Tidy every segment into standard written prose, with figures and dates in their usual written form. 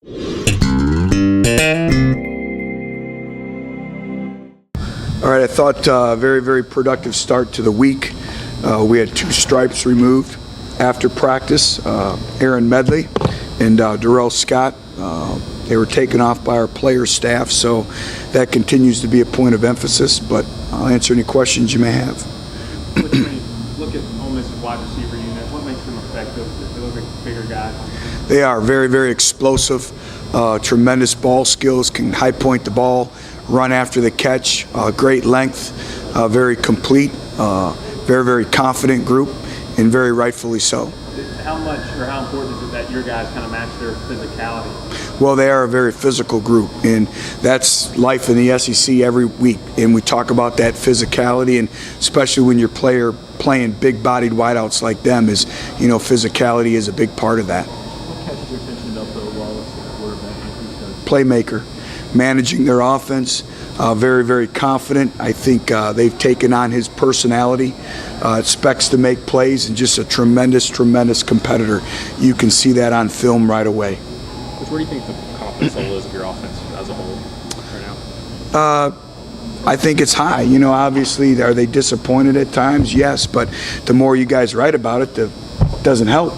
All right, I thought very, very productive start to the week. We had 2 stripes removed after practice. Aaron Medley and Darrell Scott. They were taken off by our player staff, so that continues to be a point of emphasis, but I'll answer any questions you may have. When you look at Ole Miss's wide receiver unit, what makes them effective? They look like bigger guys. They are very, very explosive, tremendous ball skills, can high point the ball, run after the catch, great length, very complete, very, very confident group, and very rightfully so. How much or how important is it that your guys kind of match their physicality? Well, they are a very physical group, and that's life in the SEC every week. And we talk about that physicality, and especially when you're playing big-bodied wideouts like them, is physicality is a big part of that. What catches your attention about Bill Wallace, quarterback? Playmaker, managing their offense, very, very confident. I think they've taken on his personality, expects to make plays, and just a tremendous, tremendous competitor. You can see that on film right away. Where do you think the confidence level is of your offense as a whole right now? I think it's high. Obviously, are they disappointed at times? Yes, but the more you guys write about it, it doesn't help.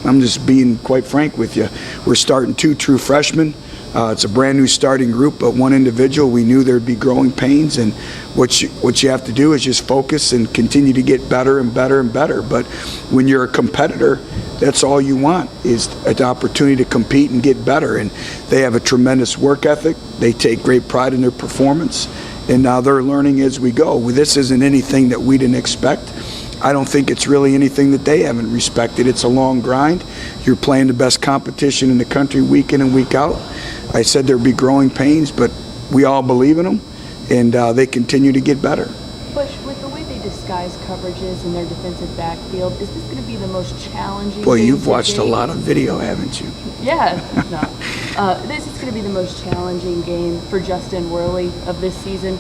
I'm just being quite frank with you. We're starting 2 true freshmen. It's a brand new starting group, but one individual, we knew there'd be growing pains, and what you have to do is just focus and continue to get better and better and better. But when you're a competitor, that's all you want, is an opportunity to compete and get better. And they have a tremendous work ethic. They take great pride in their performance, and now they're learning as we go. This isn't anything that we didn't expect. I don't think it's really anything that they haven't respected. It's a long grind. You're playing the best competition in the country week in and week out. I said there'd be growing pains, but we all believe in them, and they continue to get better. Butch, with the way they disguise coverages in their defensive backfield, is this going to be the most challenging? Boy, you've watched a lot of video, haven't you? Yeah, no. This is going to be the most challenging game for Justin Worley of this season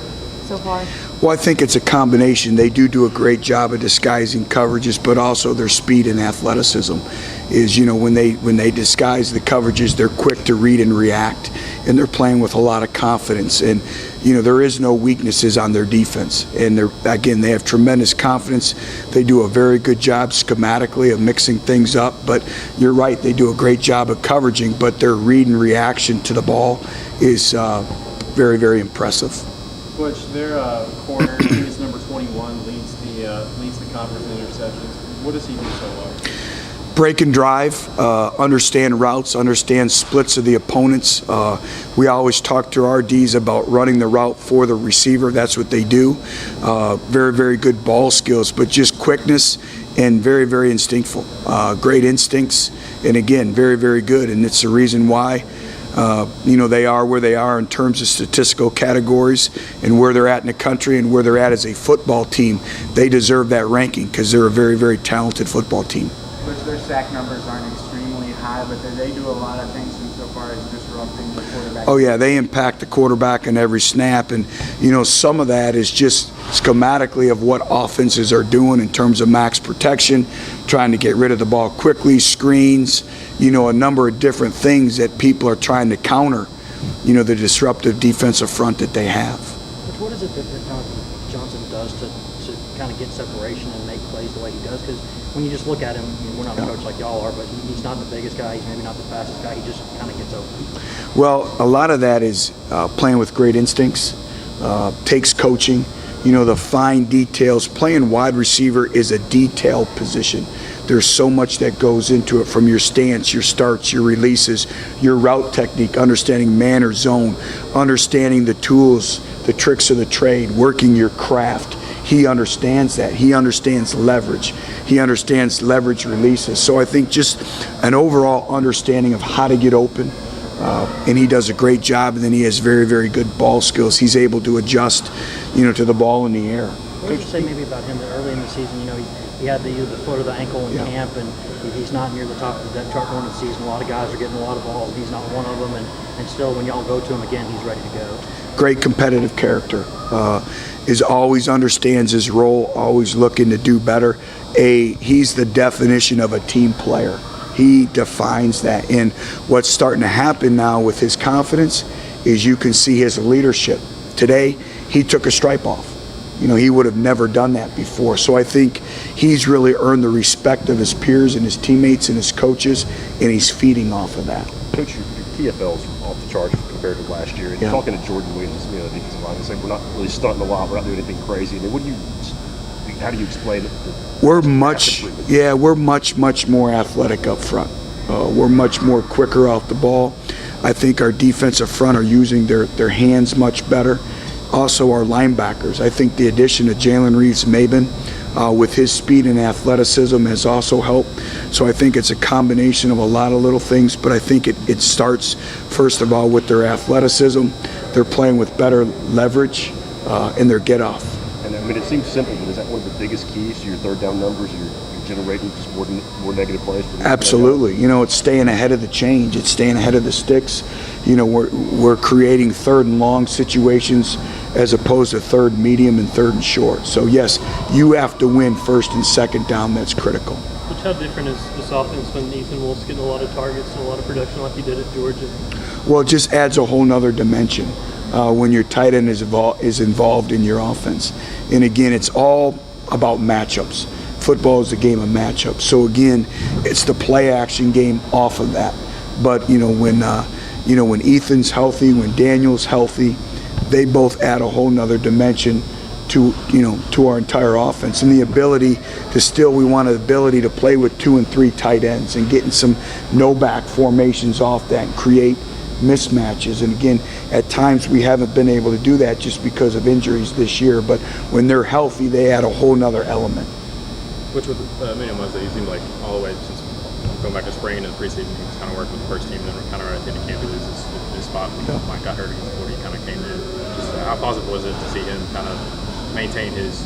so far? Well, I think it's a combination. They do a great job of disguising coverages, but also their speed and athleticism is, when they disguise the coverages, they're quick to read and react, and they're playing with a lot of confidence. And, there is no weaknesses on their defense. And they have tremendous confidence. They do a very good job schematically of mixing things up, but you're right, they do a great job of coveraging, but their read and reaction to the ball is very, very impressive. Butch, their corner, I think it's number 21, leads the conference in interceptions. What does he do so well? Break and drive, understand routes, understand splits of the opponents. We always talk to our Ds about running the route for the receiver. That's what they do. Very, very good ball skills, but just quickness and very, very instinctful. Great instincts, and again, very, very good. And it's the reason why they are where they are in terms of statistical categories and where they're at in the country and where they're at as a football team. They deserve that ranking because they're a very, very talented football team. Which their sack numbers aren't extremely high, but they do a lot of things insofar as disrupting the quarterback. Oh yeah, they impact the quarterback on every snap, and some of that is just schematically of what offenses are doing in terms of max protection, trying to get rid of the ball quickly, screens, a number of different things that people are trying to counter, the disruptive defensive front that they have. But what is it that Johnson does to kind of get separation and make plays the way he does? Because when you just look at him, we're not a coach like y'all are, but he's not the biggest guy, he's maybe not the fastest guy, he just kind of gets open. Well, a lot of that is playing with great instincts, takes coaching, the fine details. Playing wide receiver is a detailed position. There's so much that goes into it, from your stance, your starts, your releases, your route technique, understanding man or zone, understanding the tools, the tricks of the trade, working your craft. He understands that. He understands leverage. He understands leverage releases. So I think just an overall understanding of how to get open, and he does a great job, and then he has very, very good ball skills. He's able to adjust, to the ball in the air. What would you say maybe about him that early in the season, he had the foot or the ankle in camp, and he's not near the top of the depth chart going into the season. A lot of guys are getting a lot of balls. He's not one of them, and still when y'all go to him again, he's ready to go. Great competitive character. Is always understands his role, always looking to do better. He's the definition of a team player. He defines that. And what's starting to happen now with his confidence is you can see his leadership. Today, he took a stripe off. He would have never done that before. So I think he's really earned the respect of his peers and his teammates and his coaches, and he's feeding off of that. Coach, your TFL's off the charts compared to last year. And Yeah. talking to Jordan Williams, the defensive line, saying we're not really stunting a lot, we're not doing anything crazy. And then how do you explain it? We're much more athletic up front. We're much more quicker off the ball. I think our defensive front are using their hands much better. Also, our linebackers. I think the addition of Jalen Reeves-Maben with his speed and athleticism has also helped. So I think it's a combination of a lot of little things, but I think it starts, first of all, with their athleticism. They're playing with better leverage and their get-off. And I mean, it seems simple, but is that one of the biggest keys to your third down numbers? You're generating just more negative plays? Absolutely. It's staying ahead of the change. It's staying ahead of the sticks. We're creating third and long situations as opposed to third medium and third and short. So yes, you have to win first and second down. That's critical. Which, how different is this offense when Ethan Wolf's getting a lot of targets and a lot of production like he did at Georgia? Well, it just adds a whole nother dimension when your tight end is involved in your offense. And again, it's all about matchups. Football is a game of matchups. So again, it's the play action game off of that. But when Ethan's healthy, when Daniel's healthy, they both add a whole nother dimension to our entire offense. And the ability to play with 2 and 3 tight ends and getting some no-back formations off that and create mismatches. And again, at times we haven't been able to do that just because of injuries this year. But when they're healthy, they add a whole nother element. Which with was that he seemed like all the way since going back to spring and the preseason, he was kind of working with the first team, and then kind of right at the end of camp, he loses his spot when Mike got hurt against Florida. He kind of came in. Just how positive was it to see him kind of maintain his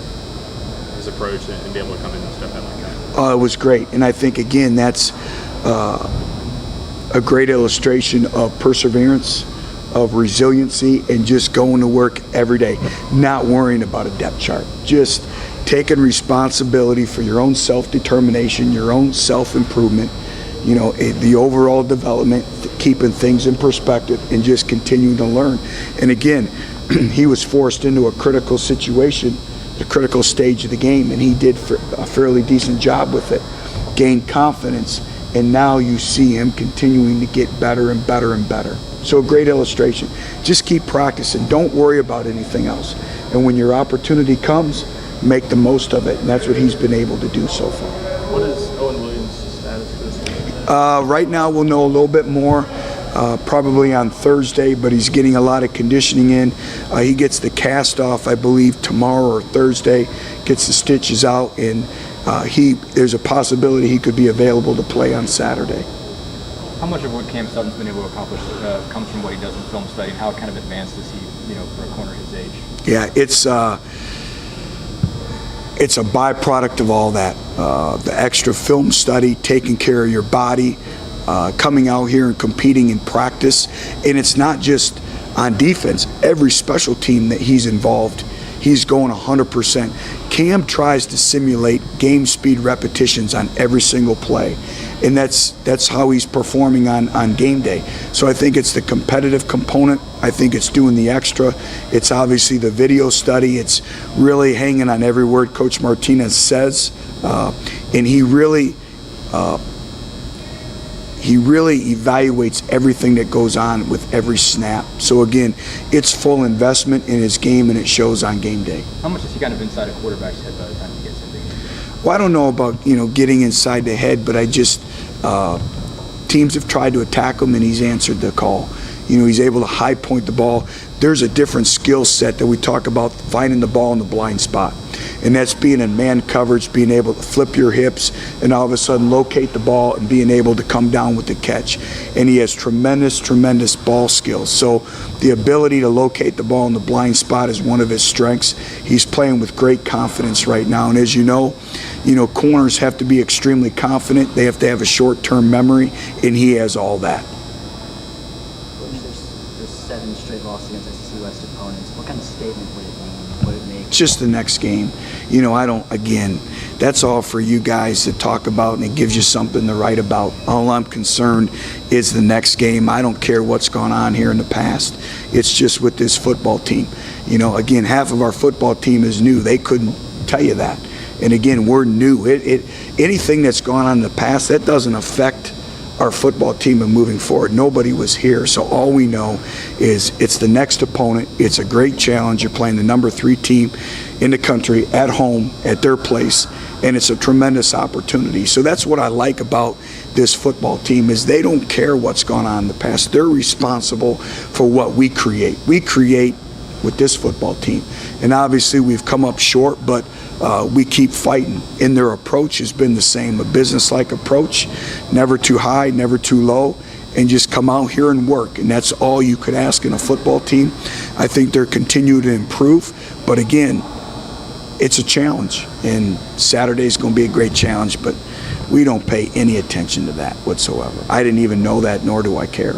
approach and be able to come in and step in like that? It was great, and I think again that's a great illustration of perseverance, of resiliency, and just going to work every day, not worrying about a depth chart, just taking responsibility for your own self-determination, your own self-improvement, the overall development, keeping things in perspective, and just continuing to learn. And again, he was forced into a critical situation, the critical stage of the game, and he did a fairly decent job with it, gained confidence, and now you see him continuing to get better and better and better. So a great illustration. Just keep practicing. Don't worry about anything else. And when your opportunity comes, make the most of it, and that's what he's been able to do so far. What is Owen Williams' status for this week? Right now we'll know a little bit more, probably on Thursday, but he's getting a lot of conditioning in. He gets the cast off, I believe, tomorrow or Thursday, gets the stitches out, and there's a possibility he could be available to play on Saturday. How much of what Cam Sutton's been able to accomplish comes from what he does in film study, and how kind of advanced is he, for a corner his age? Yeah, it's a byproduct of all that. The extra film study, taking care of your body, coming out here and competing in practice. And it's not just on defense. Every special team that he's involved, he's going 100%. Cam tries to simulate game speed repetitions on every single play. And that's how he's performing on game day. So I think it's the competitive component. I think it's doing the extra. It's obviously the video study. It's really hanging on every word Coach Martinez says. And he really evaluates everything that goes on with every snap. So again, it's full investment in his game, and it shows on game day. How much is he kind of inside a quarterback's head by the time he gets into the game? Well, I don't know about getting inside the head, but I just teams have tried to attack him, and he's answered the call. He's able to high point the ball. There's a different skill set that we talk about, finding the ball in the blind spot. And that's being in man coverage, being able to flip your hips, and all of a sudden locate the ball and being able to come down with the catch. And he has tremendous ball skills. So the ability to locate the ball in the blind spot is one of his strengths. He's playing with great confidence right now. And as you know, corners have to be extremely confident. They have to have a short-term memory, and he has all that. after 7 straight losses against SEC West opponents. What kind of statement would it mean? Would it make? Just the next game. Again, that's all for you guys to talk about, and it gives you something to write about. All I'm concerned is the next game. I don't care what's gone on here in the past. It's just with this football team. Again, half of our football team is new. They couldn't tell you that. And again, we're new. Anything that's gone on in the past, that doesn't affect our football team and moving forward. Nobody was here, so all we know is it's the next opponent. It's a great challenge. You're playing the number 3 team in the country at home at their place, and it's a tremendous opportunity. So that's what I like about this football team is they don't care what's gone on in the past. They're responsible for what we create. We create with this football team, and obviously we've come up short, but we keep fighting, and their approach has been the same, a business-like approach, never too high, never too low, and just come out here and work, and that's all you could ask in a football team. I think they're continuing to improve, but again, it's a challenge, and Saturday's going to be a great challenge, but we don't pay any attention to that whatsoever. I didn't even know that, nor do I care.